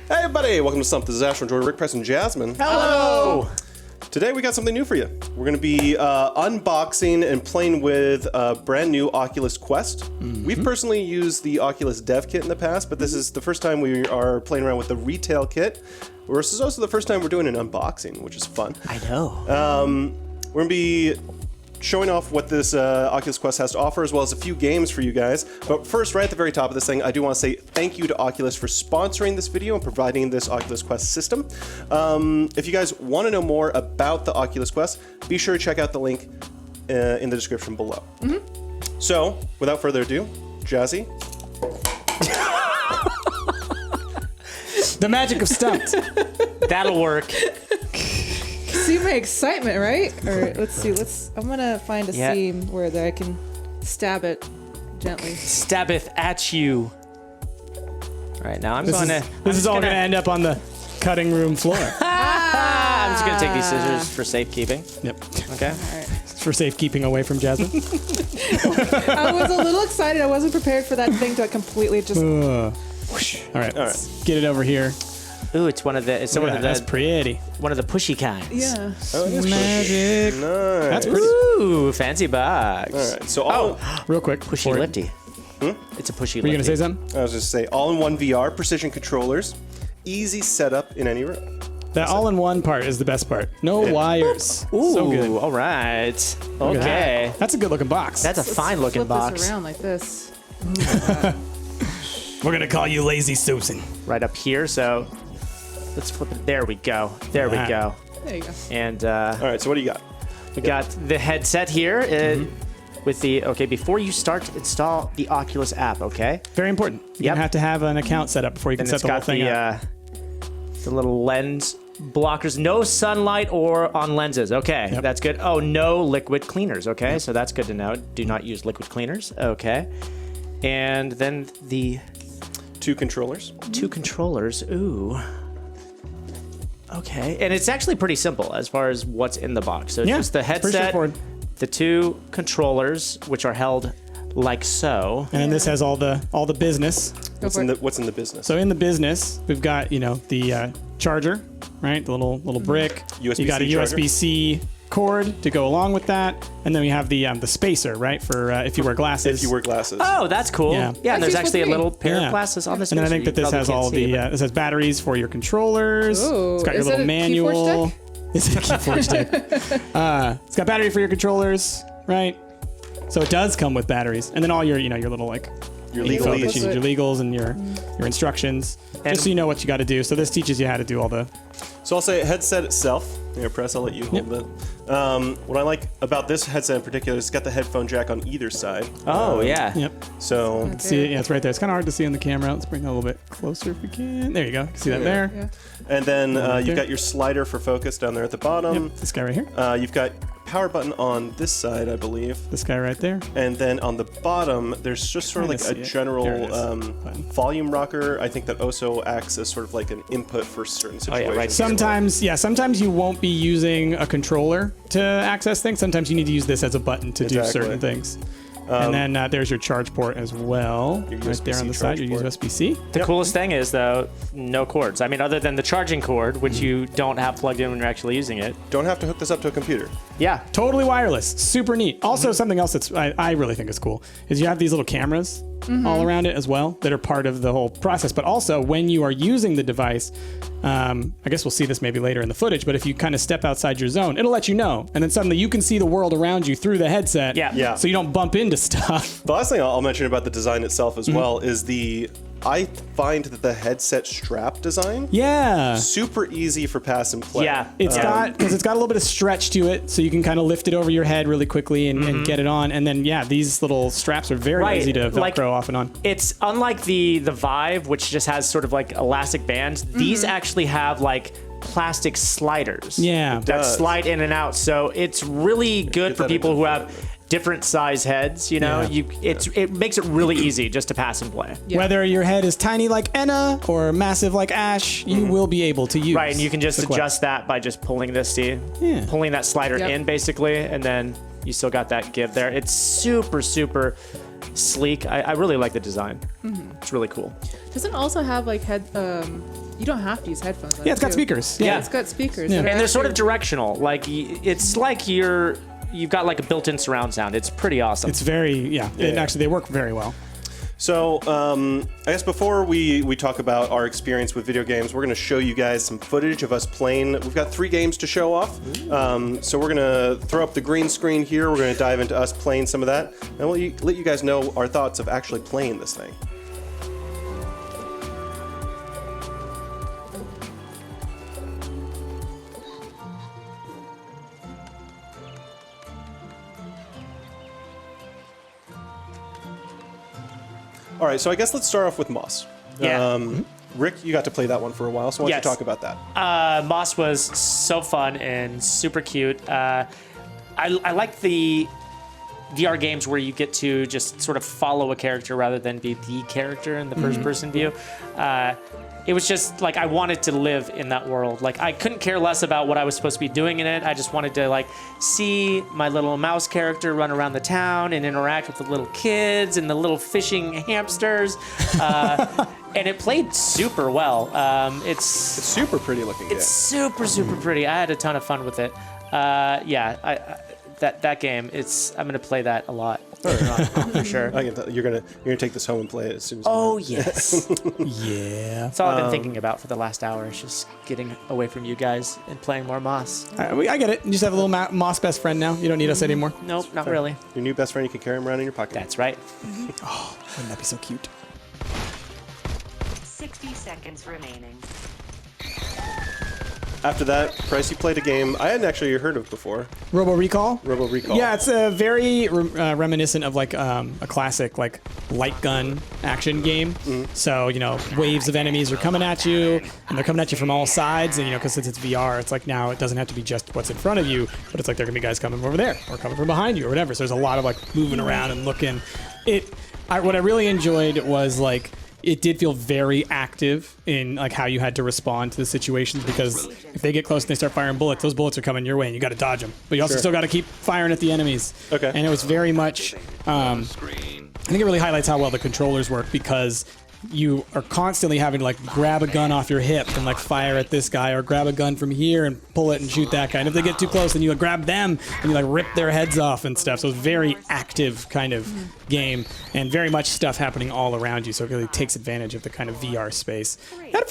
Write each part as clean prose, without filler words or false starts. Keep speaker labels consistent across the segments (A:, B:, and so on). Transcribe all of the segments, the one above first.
A: Hey everybody, welcome to Stumpt. This is Ash from Jordan, Rick, Press, and Jasmine.
B: Hello!
A: Today we got something new for you. We're going to be unboxing and playing with a brand new Oculus Quest. We've personally used the Oculus Dev Kit in the past, but this is the first time we are playing around with the retail kit. This is also the first time we're doing an unboxing, which is fun.
B: I know.
A: We're going to be showing off what this Oculus Quest has to offer, as well as a few games for you guys. But first, right at the very top of this thing, I do want to say thank you to Oculus for sponsoring this video and providing this Oculus Quest system. If you guys want to know more about the Oculus Quest, be sure to check out the link in the description below. So, without further ado, Jazzy.
C: The magic of Stumpt.
B: That'll work.
D: See my excitement, right? Or let's see. I'm gonna find a seam where I can stab it gently.
B: Stabbeth at you. All right, now
C: This is all gonna end up on the cutting room floor.
B: I'm just gonna take these scissors for safekeeping.
C: Yep.
B: Okay.
D: All right.
C: For safekeeping away from Jasmine.
D: I was a little excited. I wasn't prepared for that thing to completely just.
C: Whoosh. All right. Let's get it over here.
B: Ooh, it's one of the. It's one of the.
C: That's pretty.
B: One of the pushy kinds.
D: Yeah.
A: Oh, it is
C: Magic.
A: nice.
C: That's pretty.
B: Ooh, fancy box.
A: All right, so
C: Real quick.
B: Pushy lifty. It's a pushy lifty.
C: Were you gonna say something?
A: I was just say all-in-one VR, precision controllers, easy setup in any room.
C: That all-in-one part is the best part. No wires.
B: Ooh,
C: So good.
B: all right.
C: Look at
B: Okay.
C: that. That's a good looking box.
B: That's a fine looking
D: Flip
B: box.
D: this around like this.
C: We're gonna call you Lazy Susan.
B: Right up here, so let's flip it. There we go. There we go.
D: There you go.
B: And
A: All right, so what do you got?
B: we got the headset here with the, before you start to install the Oculus app, okay?
C: Very important. You're gonna have to have an account set up before you can
B: And
C: set
B: it's
C: the whole
B: got
C: thing up.
B: the little lens blockers, no sunlight or on lenses. Okay, that's good. Oh, no liquid cleaners. Okay, so that's good to know. Do not use liquid cleaners. Okay. And then the
A: Two controllers.
B: two controllers. Ooh. Okay, and it's actually pretty simple as far as what's in the box. So it's just the
C: pretty
B: headset,
C: straightforward.
B: the two controllers, which are held like so.
C: And then this has all the business.
A: What's in the business?
C: So in the business, we've got, the charger, right? The little brick.
A: USB-C
C: you got a
A: charger.
C: USB-C cord to go along with that. And then we have the spacer, right? For if you wear glasses.
A: If you wear glasses.
B: Oh, that's cool.
C: Yeah.
B: Yeah, and there's
D: That's
B: actually a
D: useful to
B: little
D: me.
B: pair of glasses on this.
C: And then I think that this has all the,
B: the.
C: this has batteries for your controllers.
D: Ooh,
C: It's got your
D: is
C: little
D: it a
C: manual.
D: keyforge
C: It's a keyforge stick. It's got battery for your controllers, right? So it does come with batteries. And then all your, your little
A: Your
C: info
A: legalese.
C: that you need, your legals and your instructions, just so you know what you got to do. So this teaches you how to do all the.
A: So I'll say headset itself. Here, Press, I'll let you hold it. What I like about this headset in particular is it's got the headphone jack on either side.
B: Oh, yeah.
C: Yep.
A: So
C: See it? Yeah, it's right there. It's kind of hard to see on the camera. Let's bring that a little bit closer if we can. There you go. See that there?
D: Yeah.
A: and then
C: there.
A: you've got your slider for focus down there at the bottom.
C: Yep. This guy right here.
A: You've got power button on this side, I believe.
C: This guy right there.
A: And then on the bottom, there's just sort of like
C: Trying
A: a
C: to see it.
A: general
C: There it is. Button.
A: volume rocker. I think that also acts as sort of like an input for certain situations.
B: right.
C: Sometimes you won't be using a controller to access things. Sometimes you need to use this as a button to do
A: Exactly.
C: certain things. And then there's your charge port as well,
A: Your
C: right there
A: USB-C
C: on the side.
A: charge
C: Your
A: port.
C: USB-C.
B: The coolest thing is, though, no cords. I mean, other than the charging cord, which you don't have plugged in when you're actually using it.
A: Don't have to hook this up to a computer.
B: Yeah.
C: Totally wireless. Super neat. Also, something else that's I really think is cool is you have these little cameras all around it as well that are part of the whole process. But also, when you are using the device, I guess we'll see this maybe later in the footage, but if you kind of step outside your zone, it'll let you know. And then suddenly you can see the world around you through the headset.
B: Yeah.
C: So you don't bump into stuff.
A: The last thing I'll mention about the design itself as well is I find that the headset strap design
C: Yeah.
A: super easy for pass and play.
B: Yeah.
C: It's got a little bit of stretch to it, so you can kind of lift it over your head really quickly and get it on. And then these little straps are very easy to Velcro off and on.
B: It's unlike the Vive, which just has sort of like elastic bands. These actually have like plastic sliders.
C: Yeah.
B: That slide in and out. So it's really good for
A: that
B: people
A: into
B: who have different size heads. You know,
C: Yeah.
B: it makes it really easy just to pass and play.
D: Yeah.
C: Whether your head is tiny like Enna or massive like Ash, you will be able to use.
B: Right, and you can just
C: the Quest.
B: adjust that by just pulling this,
C: Yeah.
B: pulling that slider
D: Yep.
B: in basically, and then you still got that give there. It's super, super sleek. I really like the design. It's really cool.
D: Does it also have like You don't have to use headphones. On
C: Yeah, it's got
D: too.
C: speakers.
B: Yeah.
D: It's got speakers.
C: Yeah.
D: that are
B: And they're sort of
D: actually-
B: directional. Like it's like you've got like a built-in surround sound. It's pretty awesome.
C: It's very, actually, they work very well.
A: So, I guess before we talk about our experience with video games, we're going to show you guys some footage of us playing. We've got 3 games to show off. So we're going to throw up the green screen here. We're going to dive into us playing some of that. And we'll let you guys know our thoughts of actually playing this thing. All right, so I guess let's start off with Moss.
B: Yeah.
A: Rick, you got to play that one for a while, so why don't
B: Yes.
A: you talk about that?
B: Moss was so fun and super cute. I like the VR games where you get to just sort of follow a character rather than be the character in the first-person view. It was just like I wanted to live in that world. Like I couldn't care less about what I was supposed to be doing in it. I just wanted to like see my little mouse character run around the town and interact with the little kids and the little fishing hamsters. And it played super well.
A: It's super pretty looking game.
B: It's super pretty. I had a ton of fun with it. That game. I'm gonna play that a lot for sure.
A: You're gonna take this home and play it as soon as.
B: Oh yes,
C: Yeah.
B: that's all I've been thinking about for the last hour. Is just getting away from you guys and playing more Moss.
C: I get it. You just have a little Moss best friend now. You don't need us anymore.
B: Nope, not really.
A: Your new best friend, you can carry him around in your pocket.
B: That's right.
C: Wouldn't that be so cute?
E: 60 seconds remaining.
A: After that, Bryce, you played a game I hadn't actually heard of before.
C: Robo Recall?
A: Robo Recall.
C: Yeah, it's very reminiscent of like a classic like light gun action game. So waves of enemies are coming at you, and they're coming at you from all sides. And because since it's VR, it's like now it doesn't have to be just what's in front of you, but it's like there can be guys coming from over there or coming from behind you or whatever. So there's a lot of like moving around and looking. What I really enjoyed was like. It did feel very active in like how you had to respond to the situations, because if they get close and they start firing bullets, those bullets are coming your way and you got to dodge them. But you also still got to keep firing at the enemies.
A: Okay.
C: And it was very much, I think it really highlights how well the controllers work, because you are constantly having to like grab a gun off your hip and like fire at this guy, or grab a gun from here and pull it and shoot that guy. And if they get too close, then you like grab them and you like rip their heads off and stuff. So it's a very active kind of game, and very much stuff happening all around you. So it really takes advantage of the kind of VR space. I had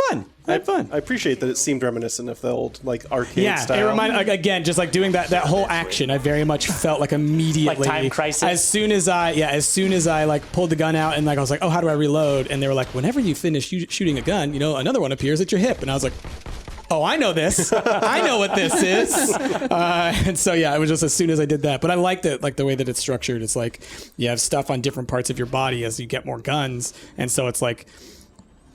C: fun.
A: I appreciate that it seemed reminiscent of the old like arcade style.
C: Yeah, it reminded like, again, just like doing that whole action. I very much felt like immediately,
B: Like Time Crisis?
C: As soon as I like pulled the gun out and like I was like, oh, how do I reload? And they were like, whenever you finish shooting a gun, another one appears at your hip. And I was like, oh, I know this. I know what this is. And so it was just as soon as I did that. But I liked it, like the way that it's structured. It's like you have stuff on different parts of your body as you get more guns, and so it's like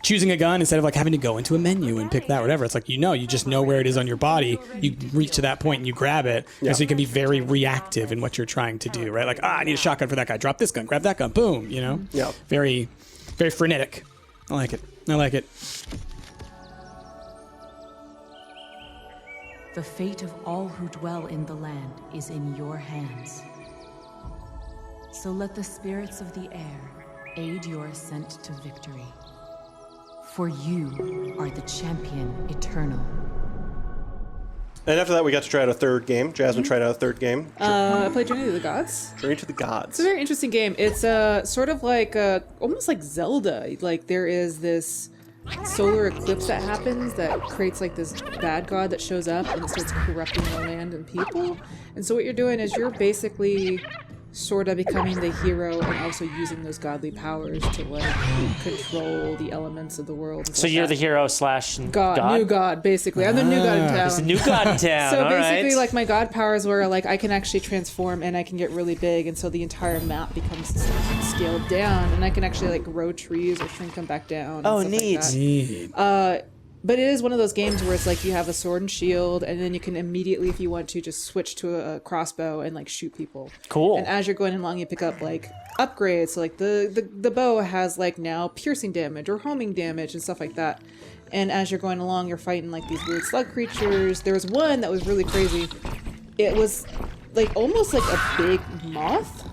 C: choosing a gun instead of like having to go into a menu and pick that, whatever. It's like you just know where it is on your body. You reach to that point and you grab it, and so you can be very reactive in what you're trying to do, right? Like, I need a shotgun for that guy. Drop this gun, grab that gun, boom.
A: Yeah.
C: Very, very frenetic. I like it.
E: The fate of all who dwell in the land is in your hands. So let the spirits of the air aid your ascent to victory. For you are the champion eternal.
A: And after that, we got to try out a third game. Jasmine tried out a third game.
D: I played Journey to the Gods.
A: Journey to the Gods.
D: It's a very interesting game. It's sort of like almost like Zelda. Like there is this solar eclipse that happens that creates like this bad god that shows up and it starts corrupting the land and people. And so what you're doing is you're basically sort of becoming the hero and also using those godly powers to like control the elements of the world.
B: So you're the hero /
D: God, new god, basically. I'm the new god in town.
B: It's a new god in town.
D: So
B: all
D: basically,
B: right.
D: like my god powers were like I can actually transform and I can get really big, and so the entire map becomes scaled down, and I can actually like grow trees or shrink them back down.
B: Oh,
D: and stuff
B: neat.
D: Like that. But it is one of those games where it's like you have a sword and shield, and then you can immediately, if you want to, just switch to a crossbow and like shoot people.
B: Cool.
D: And as you're going along, you pick up like upgrades. So like the bow has like now piercing damage or homing damage and stuff like that. And as you're going along, you're fighting like these weird slug creatures. There was one that was really crazy. It was like almost like a big moth,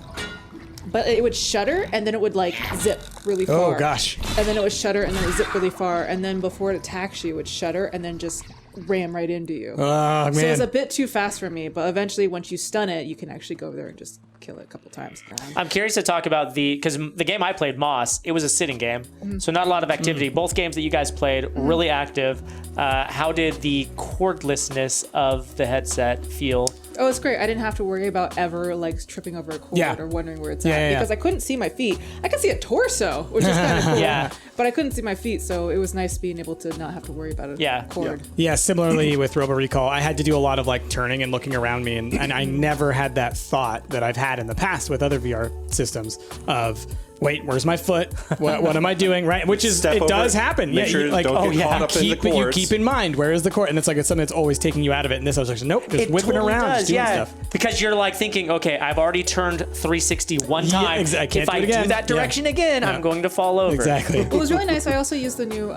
D: but it would shutter and then it would like zip really far.
C: Oh gosh.
D: And then it would shutter and then it would zip really far. And then before it attacks you, it would shutter and then just ram right into you.
C: Oh man.
D: So it's a bit too fast for me, but eventually once you stun it, you can actually go over there and just kill it a couple times.
B: I'm curious to talk about because the game I played, Moss, it was a sitting game, so not a lot of activity. Both games that you guys played, really active. How did the cordlessness of the headset feel?
D: Oh, it's great. I didn't have to worry about ever like tripping over a cord
C: Yeah.
D: or wondering where it's
C: Yeah,
D: at
C: yeah, yeah.
D: because I couldn't see my feet. I could see a torso, which is kind of cool.
B: Yeah.
D: But I couldn't see my feet, so it was nice being able to not have to worry about a cord.
C: Yeah, similarly with Robo Recall, I had to do a lot of like turning and looking around me, and I never had that thought that I've had in the past with other VR systems of, wait, where's my foot? What am I doing? Right? Which is,
A: Step
C: it
A: over
C: does
A: it.
C: happen.
A: Make sure
C: like,
A: don't get caught up in the
C: keep, you
A: cords.
C: keep in mind, where is the cord? And it's like, it's something that's always taking you out of it. And this, I was like, nope, just whipping
B: totally
C: around,
B: does,
C: just doing stuff.
B: Because you're like thinking, okay, I've already turned 360 one
C: Yeah,
B: time.
C: I can't
B: If
C: do
B: I
C: it again.
B: do that direction again, I'm going to fall over.
C: Exactly.
D: Well, it was really nice. I also used the new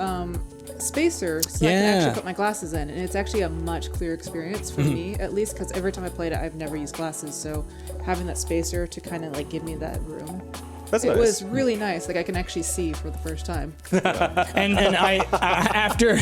D: spacer so I can
C: Yeah.
D: actually put my glasses in, and it's actually a much clearer experience for me, at least, because every time I played it, I've never used glasses. So having that spacer to kind of like give me that room.
A: That's
D: It
A: nice.
D: was really nice. Like I can actually see for the first time.
C: And I after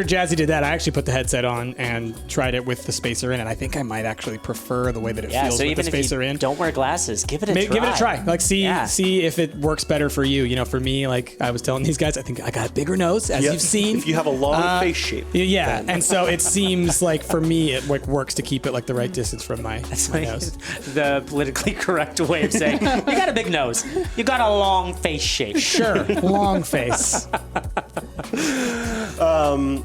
C: Jazzy did that, I actually put the headset on and tried it with the spacer in, and I think I might actually prefer the way that it
B: Yeah,
C: feels
B: so
C: with the
B: even if you
C: spacer in.
B: don't wear glasses, give it a try.
C: Give it a try. Like see
B: Yeah.
C: if it works better for you. You know, for me, like I was telling these guys, I think I got a bigger nose, as
A: Yep.
C: you've seen.
A: If you have a long face shape.
C: Yeah,
A: then.
C: and so it seems like for me, it like works to keep it like the right distance from my nose.
B: The politically correct way of saying, you got a big nose. You got a long face shape.
C: Sure, long face.
A: I'm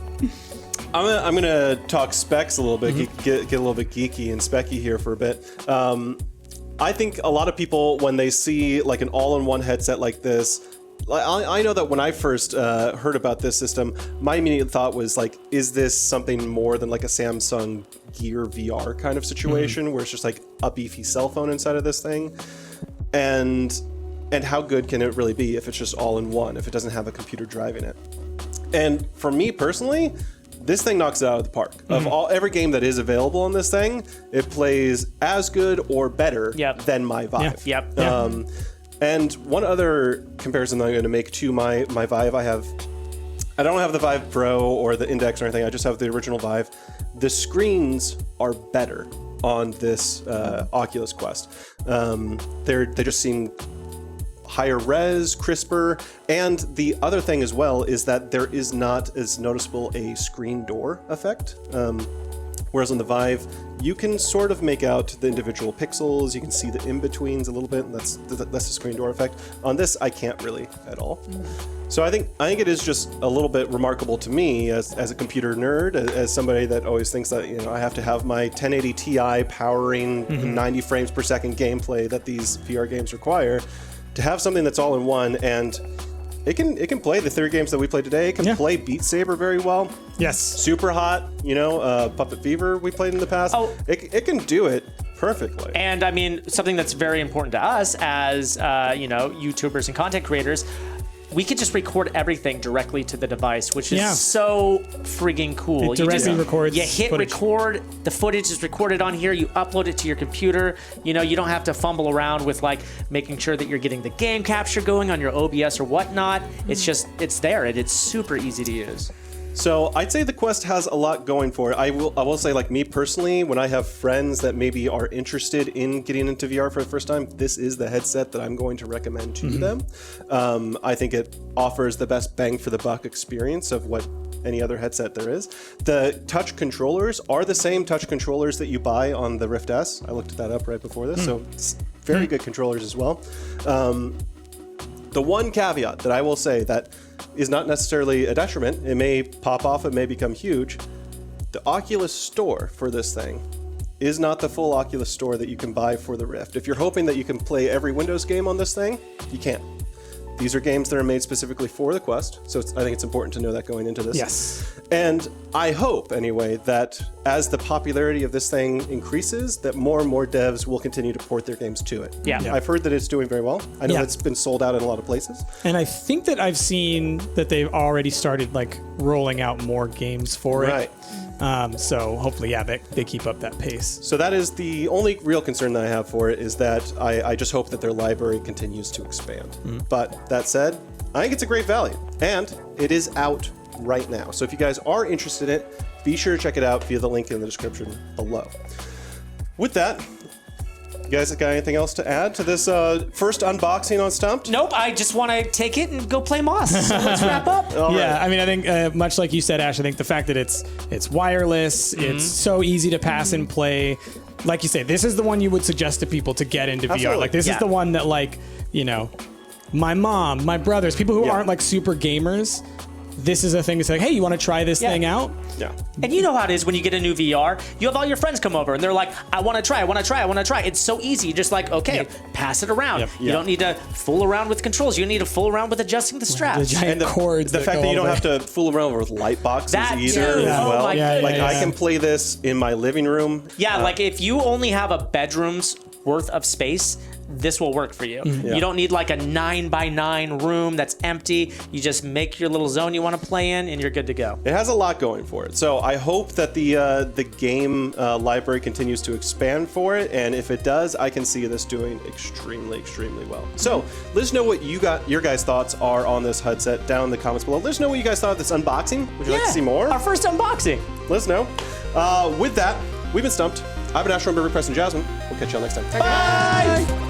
A: gonna talk specs a little bit, get a little bit geeky and specky here for a bit. I think a lot of people, when they see like an all-in-one headset like this, I know that when I first heard about this system, my immediate thought was like, is this something more than like a Samsung Gear VR kind of situation where it's just like a beefy cell phone inside of this thing? And how good can it really be if it's just all in one, if it doesn't have a computer driving it? And for me personally, this thing knocks it out of the park. Of every game that is available on this thing, it plays as good or better than my Vive.
B: Yep.
A: And one other comparison that I'm going to make to my Vive, I don't have the Vive Pro or the Index or anything. I just have the original Vive. The screens are better on this Oculus Quest. They just seem higher res, crisper, and the other thing as well is that there is not as noticeable a screen door effect. Whereas on the Vive, you can sort of make out the individual pixels, you can see the in-betweens a little bit, and that's the screen door effect. On this, I can't really at all. So I think it is just a little bit remarkable to me as a computer nerd, as somebody that always thinks that I have to have my 1080 Ti powering 90 frames per second gameplay that these VR games require, to have something that's all in one, and it can play the 3 games that we played today. It can play Beat Saber very well.
C: Yes.
A: Super Hot, Puppet Fever we played in the past.
B: Oh.
A: It can do it perfectly.
B: And I mean, something that's very important to us as, YouTubers and content creators, we could just record everything directly to the device, which is so frigging cool.
C: It directly records
B: You hit
C: footage.
B: record, the footage is recorded on here, you upload it to your computer. You don't have to fumble around with like making sure that you're getting the game capture going on your OBS or whatnot. It's there and it's super easy to use.
A: So I'd say the Quest has a lot going for it. I will say, like me personally, when I have friends that maybe are interested in getting into VR for the first time, this is the headset that I'm going to recommend to them. I think it offers the best bang for the buck experience of what any other headset there is. The touch controllers are the same touch controllers that you buy on the Rift S. I looked that up right before this, so it's very good controllers as well. The one caveat that I will say that is not necessarily a detriment, it may pop off, it may become huge, the Oculus Store for this thing is not the full Oculus Store that you can buy for the Rift. If you're hoping that you can play every Windows game on this thing, you can't. These are games that are made specifically for the Quest, so I think it's important to know that going into this.
C: Yes.
A: And I hope, anyway, that as the popularity of this thing increases, that more and more devs will continue to port their games to it.
B: Yeah.
A: I've heard that it's doing very well. I know it's been sold out in a lot of places.
C: And I think that I've seen that they've already started like rolling out more games for it.
A: Right.
C: So hopefully, yeah, they keep up that pace.
A: So that is the only real concern that I have for it, is that I just hope that their library continues to expand. But that said, I think it's a great value, and it is out right now. So if you guys are interested in it, be sure to check it out via the link in the description below. With that, you guys got anything else to add to this first unboxing on Stumpt?
B: Nope, I just want to take it and go play Moss. So let's wrap up.
C: Yeah, I mean, I think much like you said, Ash, I think the fact that it's wireless, it's so easy to pass and play. Like you say, this is the one you would suggest to people to get into VR. Like, this is the one that, like, you know, my mom, my brothers, people who aren't like super gamers, this is a thing to say, hey, you want to try this thing out?
A: Yeah.
B: And you know how it is when you get a new VR, you have all your friends come over and they're like, I want to try, I want to try, I want to try. It's so easy. You're just like, okay, pass it around. You don't need to fool around with controls. You don't need to fool around with adjusting the straps.
C: The giant cords.
A: The fact that you don't have to fool around with light boxes either as well.
B: Like
A: I can play this in my living room.
B: Yeah, like if you only have a bedroom's worth of space, this will work for you. You don't need like a 9x9 room that's empty. You just make your little zone you want to play in and you're good to go.
A: It has a lot going for it. So I hope that the game library continues to expand for it. And if it does, I can see this doing extremely, extremely well. So let us know what your guys' thoughts are on this headset down in the comments below. Let us know what you guys thought of this unboxing. Would you like to see more?
B: Our first unboxing.
A: Let us know. With that, we've been Stumpt. I've been Astro, River, Press, and Jasmine. We'll catch y'all next time.
B: Bye.